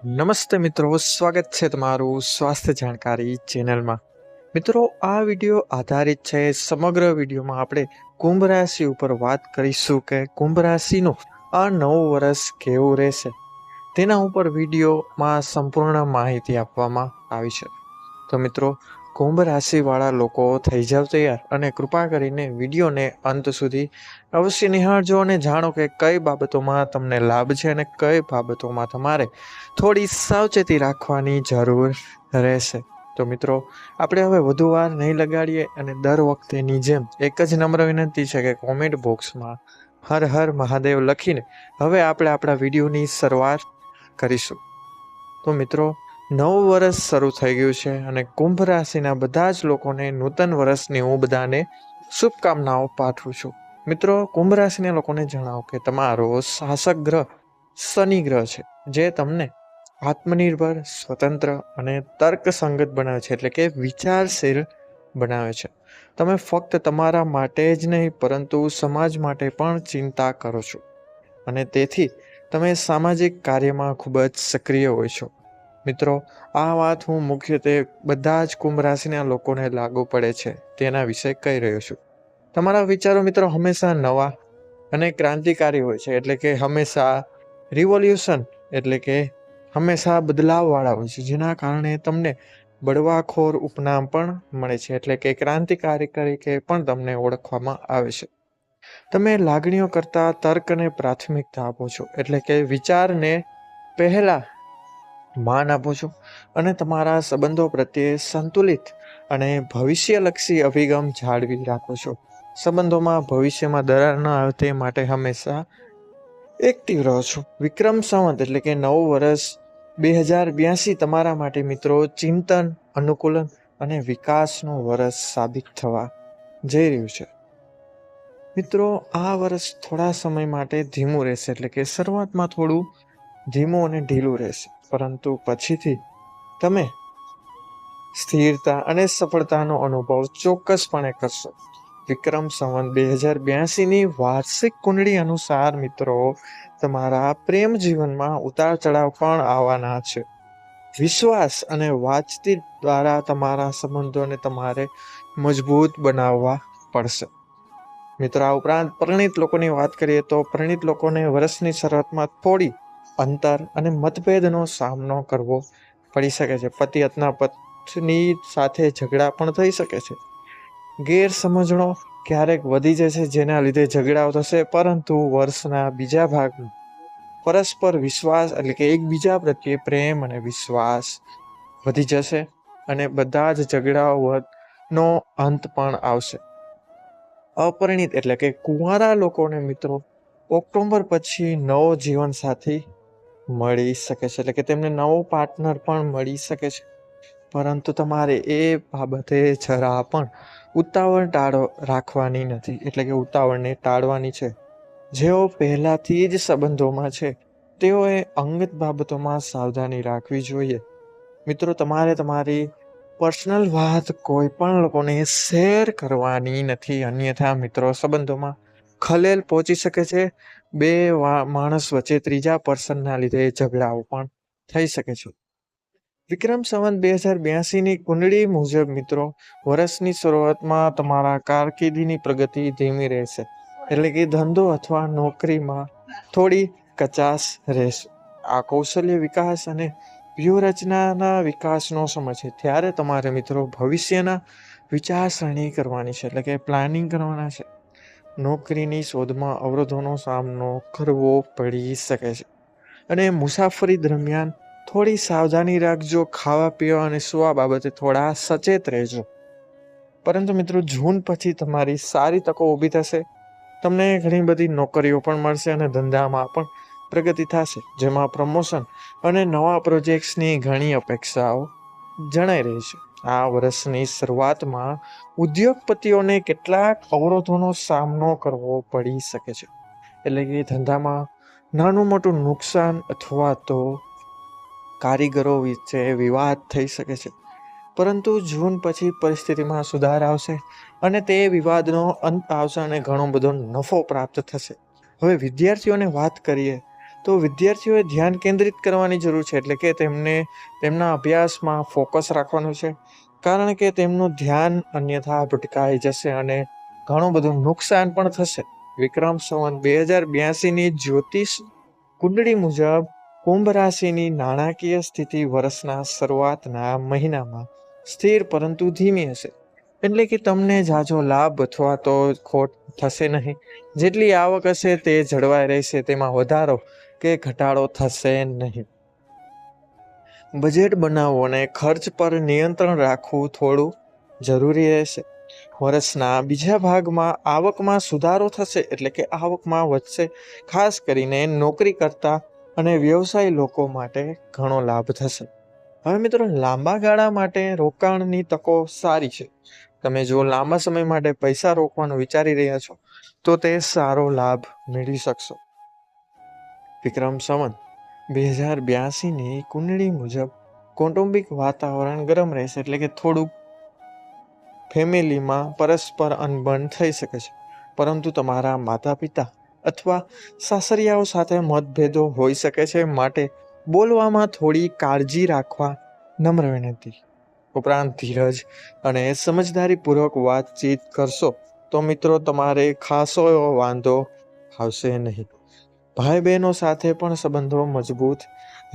નમસ્તે મિત્રો, સ્વાગત છે તમારું સ્વાસ્થ્ય જાણકારી ચેનલમાં। મિત્રો, આ વિડીયો આધારિત છે સમગ્ર વિડીયોમાં આપણે કુંભ રાશિ ઉપર વાત કરીશું કે કુંભ રાશિનું આ નવું વર્ષ કેવું રહેશે તેના ઉપર વિડીયોમાં સંપૂર્ણ માહિતી આપવામાં આવી છે। તો મિત્રો, કુંભ રાશિવાળા લોકો થઈ જાવ તૈયાર અને કૃપા કરીને વિડીયોને અંત સુધી અવશ્ય નિહાળજો અને જાણો કે કઈ બાબતોમાં તમને લાભ છે અને કઈ બાબતોમાં તમારે થોડી સાવચેતી રાખવાની જરૂર રહેશે। તો મિત્રો, આપણે હવે વધુ વાર નહીં લગાડીએ અને દર વખતેની જેમ એક જ નમ્ર વિનંતી છે કે કોમેન્ટ બોક્સમાં હર હર મહાદેવ લખીને હવે આપણે આપણા વિડીયોની શરૂઆત કરીશું। તો મિત્રો, નવું વર્ષ શરૂ થઈ ગયું છે અને કુંભ રાશિના બધા જ લોકોને નૂતન વર્ષની હું બધાને શુભકામનાઓ પાઠવું છું। મિત્રો, કુંભ રાશિના લોકોને જણાવો કે તમારો શાસક ગ્રહ શનિ ગ્રહ છે, જે તમને આત્મનિર્ભર, સ્વતંત્ર અને તર્કસંગત બનાવે છે, એટલે કે વિચારશીલ બનાવે છે। તમે ફક્ત તમારા માટે જ નહીં પરંતુ સમાજ માટે પણ ચિંતા કરો છો અને તેથી તમે સામાજિક કાર્યમાં ખૂબ જ સક્રિય હોય છો। મિત્રો, આ વાત હું મુખ્યત્વે બધા જ કુંભ રાશિના લોકોને લાગુ પડે છે તેના વિશે કહી રહ્યો છું। તમારા વિચારો મિત્રો હંમેશા નવા અને ક્રાંતિકારી હોય છે, એટલે કે હંમેશા રિવોલ્યુશન એટલે કે હંમેશા બદલાવવાળા હોય છે, જેના કારણે તમને બળવાખોર ઉપનામ પણ મળે છે, એટલે કે ક્રાંતિકારી તરીકે પણ તમને ઓળખવામાં આવે છે। તમે લાગણીઓ કરતા તર્કને પ્રાથમિકતા આપો છો, એટલે કે વિચારને પહેલા માન આપો છો અને તમારા સંબંધો પ્રત્યે સંતુલિત અને ભવિષ્યલક્ષી અભિગમ જાળવી રાખો છો। સંબંધોમાં ભવિષ્યમાં દરાર ન આવે તે માટે હંમેશા એક્ટિવ રહો છો। વિક્રમ સંવત એટલે કે નવું વર્ષ 2082 તમારા માટે મિત્રો ચિંતન, અનુકૂલન અને વિકાસનું વર્ષ સાબિત થવા જઈ રહ્યું છે। મિત્રો, આ વર્ષ થોડા સમય માટે ધીમું રહેશે, એટલે કે શરૂઆતમાં થોડું ધીમું અને ઢીલું રહેશે, પરંતુ પછીથી તમે સ્થિરતા અને સફળતાનો અનુભવ ચોક્કસપણે કરશો। વિક્રમ સંવત 2082ની વાર્ષિક કુંડળી અનુસાર મિત્રો તમારા પ્રેમ જીવનમાં ઉતાર ચઢાવ પણ આવવાના છે। વિશ્વાસ અને વાતચીત દ્વારા તમારા સંબંધોને તમારે મજબૂત બનાવવા પડશે। મિત્રો, આ ઉપરાંત પરિણીત લોકોની વાત કરીએ તો પરિણીત લોકોને વર્ષની શરૂઆતમાં થોડી અંતર અને મતભેદનો સામનો કરવો પડી શકે છે। પતિ અથવા પત્ની સાથે ઝઘડા પણ થઈ શકે છે। ગેરસમજણો ક્યારેક વધી જશે, જેના લીધે ઝઘડાઓ થશે, પરંતુ વર્ષના બીજા ભાગમાં પરસ્પર વિશ્વાસ એટલે કે એકબીજા પ્રત્યે પ્રેમ અને વિશ્વાસ વધી જશે અને બધા જ ઝઘડાઓનો અંત પણ આવશે। અપરિણિત એટલે કે કુંવારા લોકોને મિત્રો ઓક્ટોબર પછી નવો જીવનસાથી મળી શકે છે, એટલે કે તેમને નવો પાર્ટનર પણ મળી શકે છે, પરંતુ તમારે એ બાબતે જરા પણ ઉતાવળ રાખવાની નથી, એટલે કે ઉતાવળને ટાળવાની છે। જેઓ પહેલાથી જ સંબંધોમાં છે તેઓએ અંગત બાબતોમાં સાવધાની રાખવી જોઈએ। મિત્રો, તમારે તમારી પર્સનલ વાત કોઈ પણ લોકોને શેર કરવાની નથી, અન્યથા મિત્રો સંબંધોમાં ખલેલ પહોંચી શકે છે। બે માણસ વચ્ચે ત્રીજા પર્સનના લીધે ઝઘડાઓ પણ થઈ શકે છે। વિક્રમ સંવત 2082ની કુંડળી મુજબ મિત્રો વર્ષની શરૂઆતમાં તમારા કારકિર્દીની પ્રગતિ ધીમી રહેશે, એટલે કે ધંધો અથવા નોકરીમાં થોડી કચાશ રહેશે। આ કૌશલ્ય વિકાસ અને વ્યૂહરચનાના વિકાસનો સમય છે, ત્યારે તમારે મિત્રો ભવિષ્યના વિચારસરણી કરવાની છે, એટલે કે પ્લાનિંગ કરવાના છે। નોકરીની શોધમાં અવરોધોનો સામનો કરવો પડી શકે છે અને મુસાફરી દરમિયાન થોડી સાવધાની રાખજો। ખાવા પીવા અને સુવા બાબતે થોડા સચેત રહેજો। પરંતુ મિત્રો, જૂન પછી તમારી સારી તકો ઊભી થશે। તમને ઘણી બધી નોકરીઓ પણ મળશે અને ધંધામાં પણ પ્રગતિ થશે, જેમાં પ્રમોશન અને નવા પ્રોજેક્ટ્સની ઘણી અપેક્ષાઓ જણાઈ રહી છે। આ વર્ષની શરૂઆતમાં ઉદ્યોગપતિઓને કેટલાક અવરોધોનો સામનો કરવો પડી શકે છે, એટલે કે ધંધામાં નાનું મોટું નુકસાન અથવા તો કારીગરો વચ્ચે વિવાદ થઈ શકે છે, પરંતુ જૂન પછી પરિસ્થિતિમાં સુધાર આવશે અને તે વિવાદનો અંત આવશે અને ઘણો બધો નફો પ્રાપ્ત થશે। હવે વિદ્યાર્થીઓને વાત કરીએ તો વિદ્યાર્થીઓએ ધ્યાન કેન્દ્રિત કરવાની જરૂર છે, એટલે કે તેમને તેમના અભ્યાસમાં ફોકસ રાખવાનું છે, કારણ કે તેમનું ધ્યાન અન્યથા ભટકાઈ જશે અને ઘણું બધું નુકસાન પણ થશે. વિક્રમ સંવત 2082ની જ્યોતિષ કુંડળી મુજબ કુંભ રાશિની નાણાકીય સ્થિતિ વર્ષના શરૂઆતના મહિનામાં સ્થિર પરંતુ ધીમી હશે, એટલે કે તમને ઝાઝો લાભ અથવા તો ખોટ થશે નહીં. જેટલી આવક હશે તે જળવાઈ રહેશે, તેમાં વધારો કે ઘટાડો થશે નહીં. બજેટ બનાવવું અને ખર્ચ પર નિયંત્રણ રાખવું થોડું જરૂરી રહેશે. વર્ષના બીજા ભાગમાં આવકમાં સુધારો થશે, એટલે કે આવકમાં વધશે. ખાસ કરીને નોકરી કરતા અને વ્યવસાય લોકો માટે ઘણો લાભ થશે. હવે મિત્રો, લાંબા ગાળા માટે રોકાણની તકો સારી છે. તમે જો લાંબા સમય માટે પૈસા રોકવાનું વિચારી રહ્યા છો તો તે સારો લાભ મેળવી શકશો. વિક્રમ સંવત 2082ની કુંડળી મુજબ કૌટુંબિક વાતાવરણ ગરમ રહેશે, એટલે કે થોડુંક ફેમિલીમાં પરસ્પર અનબન થઈ શકે છે, પરંતુ તમારા માતા પિતા અથવા સાસરિયાઓ સાથે મતભેદો હોઈ શકે છે, માટે બોલવામાં થોડી કાળજી રાખવા નમ્ર વિનંતી. ઉપરાંત ધીરજ અને સમજદારીપૂર્વક વાતચીત કરશો તો મિત્રો તમારે ખાસો એવો વાંધો આવશે નહીં. ભાઈ બહેનો સાથે પણ સંબંધો મજબૂત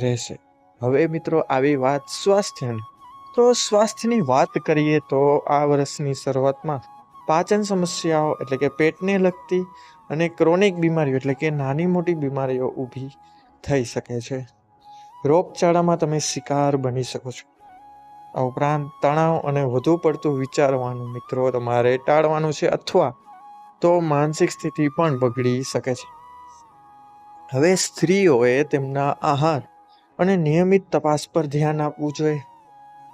રહેશે. હવે મિત્રો, આવી વાત સ્વાસ્થ્યની. તો સ્વાસ્થ્યની વાત કરીએ તો આ વર્ષની શરૂઆતમાં પાચન સમસ્યાઓ, એટલે કે પેટને લગતી અને ક્રોનિક બીમારીઓ, એટલે કે નાની મોટી બીમારીઓ ઊભી થઈ શકે છે. રોગચાળામાં તમે શિકાર બની શકો છો. આ ઉપરાંત તણાવ અને વધુ પડતું વિચારવાનું મિત્રો તમારે ટાળવાનું છે, અથવા તો માનસિક સ્થિતિ પણ બગડી શકે છે. હવે સ્ત્રીઓએ તેમના આહાર અને નિયમિત તપાસ પર ધ્યાન આપવું જોઈએ,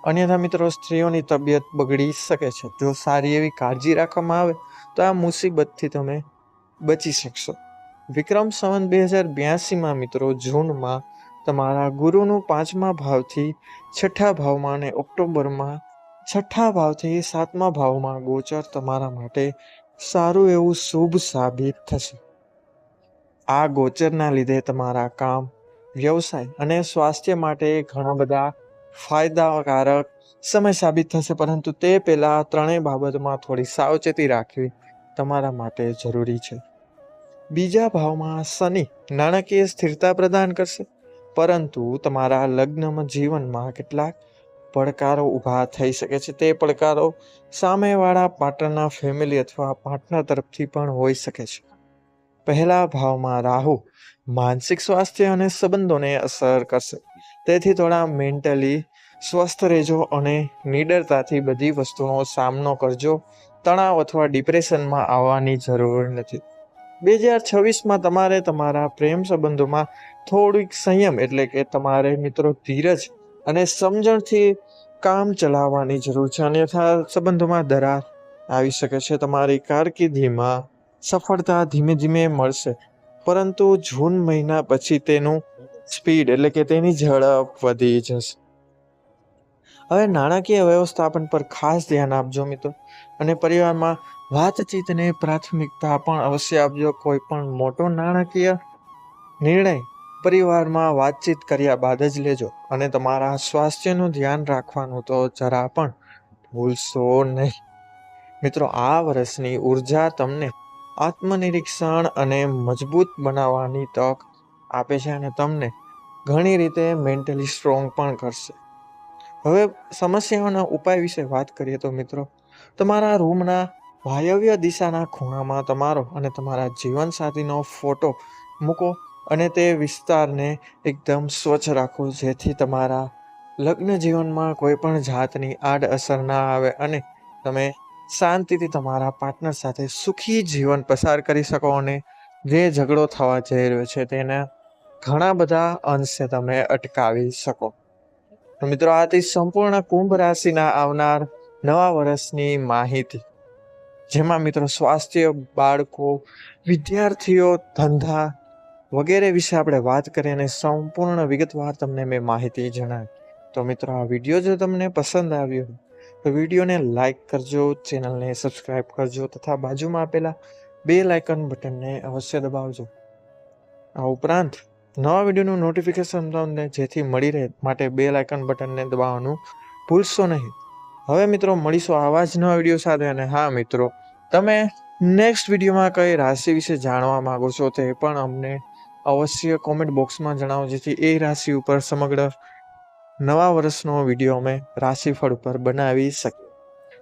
અન્યથા મિત્રો સ્ત્રીઓની તબિયત બગડી શકે છે. જો સારી એવી કાળજી રાખવામાં આવે તો આ મુસીબતથી તમે બચી શકશો. વિક્રમ સંવત 2082માં મિત્રો જૂનમાં તમારા ગુરુનું 5મા ભાવથી 6ઠા ભાવમાં અને ઓક્ટોબરમાં 6ઠા ભાવથી 7મા ભાવમાં ગોચર તમારા માટે સારું એવું શુભ સાબિત થશે. આ ગોચરના લીધે તમારા કામ, વ્યવસાય અને સ્વાસ્થ્ય માટે ઘણા બધા ફાયદાકારક સમય સાબિત થશે, પરંતુ તે પહેલા ત્રણેય બાબતમાં થોડી સાવચેતી રાખવી તમારા માટે જરૂરી છે. બીજા ભાવમાં શનિ નાણાકીય સ્થિરતા પ્રદાન કરશે, પરંતુ તમારા લગ્ન જીવનમાં કેટલાક પડકારો ઊભા થઈ શકે છે. તે પડકારો સામેવાળા પાર્ટનરના ફેમિલી અથવા પાર્ટનર તરફથી પણ હોઈ શકે છે. પહેલા ભાવમાં રાહુ માનસિક સ્વાસ્થ્ય અને સંબંધોને અસર કરશે, તેથી થોડા મેન્ટલી સ્વસ્થ રહેજો અને નિડરતાથી બધી વસ્તુનો સામનો કરજો. તણાવ અથવા ડિપ્રેશનમાં આવવાની જરૂર નથી. 2026માં તમારે તમારા પ્રેમ સંબંધોમાં થોડીક સંયમ, એટલે કે તમારે મિત્રો ધીરજ અને સમજણથી કામ ચલાવવાની જરૂર છે, અન્યથા સંબંધોમાં દરાર આવી શકે છે. તમારી કારકિર્દીમાં સફળતા ધીમે ધીમે મળશે, પરંતુ જૂન મહિના પછી તેનું સ્પીડ, એટલે કે તેની ઝડપ વધી જશે. હવે નાણાકીય વ્યવસ્થાપન પર ખાસ ધ્યાન આપજો મિત્રો, અને પરિવારમાં વાતચીતને પ્રાથમિકતા પણ અવશ્ય આપજો. કોઈ પણ મોટો નાણાકીય નિર્ણય પરિવારમાં વાતચીત કર્યા બાદ જ લેજો, અને તમારા સ્વાસ્થ્યનું ધ્યાન રાખવાનું તો જરા પણ ભૂલશો નહીં. મિત્રો, આ વર્ષની ઉર્જા તમને આત્મનિરીક્ષણ અને મજબૂત બનાવવાની તક આપે છે, અને તમને ઘણી રીતે મેન્ટલી સ્ટ્રોંગ પણ કરશે. હવે સમસ્યાઓના ઉપાય વિશે વાત કરીએ તો મિત્રો, તમારા રૂમના વાયવ્ય દિશાના ખૂણામાં તમારો અને તમારા જીવનસાથીનો ફોટો મૂકો, અને તે વિસ્તારને એકદમ સ્વચ્છ રાખો, જેથી તમારા લગ્ન જીવનમાં કોઈ પણ જાતની આડઅસર ના આવે અને તમે શાંતિથી તમારા પાર્ટનર સાથે સુખી જીવન પસાર કરી શકો, અને જે ઝઘડો થવા જઈ રહ્યો છે તેના ઘણા બધા અંશે તમે અટકાવી શકો. તો મિત્રો, આથી સંપૂર્ણ કુંભ રાશિના આવનાર નવા વર્ષની માહિતી, જેમાં મિત્રો સ્વાસ્થ્ય, બાળકો, વિદ્યાર્થીઓ, ધંધા વગેરે વિશે આપણે વાત કરી અને સંપૂર્ણ વિગતવાર તમને મેં માહિતી જણાવી. તો મિત્રો, આ વિડીયો જો તમને પસંદ આવ્યો તો વિડીયોને લાઈક કરજો, ચેનલને સબસ્ક્રાઈબ કરજો તથા બાજુમાં આપેલા બેલ આઇકન બટનને અવશ્ય દબાવજો. આ ઉપરાંત નવા વિડીયોનું નોટિફિકેશન તમને જેથી મળી રહે માટે બેલ આઇકન બટનને દબાવવાનું ભૂલશો નહીં. હવે મિત્રો મળીશું આવા જ નવા વિડીયો સાથે. અને હા મિત્રો, તમે નેક્સ્ટ વિડીયોમાં કઈ રાશિ વિશે જાણવા માંગો છો તે પણ અમને અવશ્ય કોમેન્ટ બોક્સમાં જણાવો, જેથી એ રાશિ ઉપર સમગ્ર નવા વર્ષનો વિડીયો અમે રાશિફળ ઉપર બનાવી શકીએ.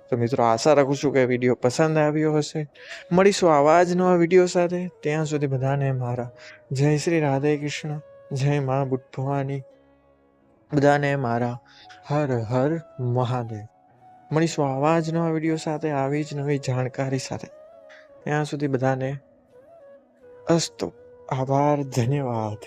તો મિત્રો, આશા રાખું છું કે વિડીયો પસંદ આવ્યો હશે. મળીશું આવા જ નવા વિડીયો સાથે. ત્યાં સુધી બધાને મારા જય શ્રી રાધે કૃષ્ણ, જય મા બુદ્ધ ભવાની, બધાને મારા હર હર મહાદેવ. મળીશું આવા જ નવા વિડીયો સાથે, આવી જ નવી જાણકારી સાથે. ત્યાં સુધી બધાને અસ્તુ, આભાર, ધન્યવાદ.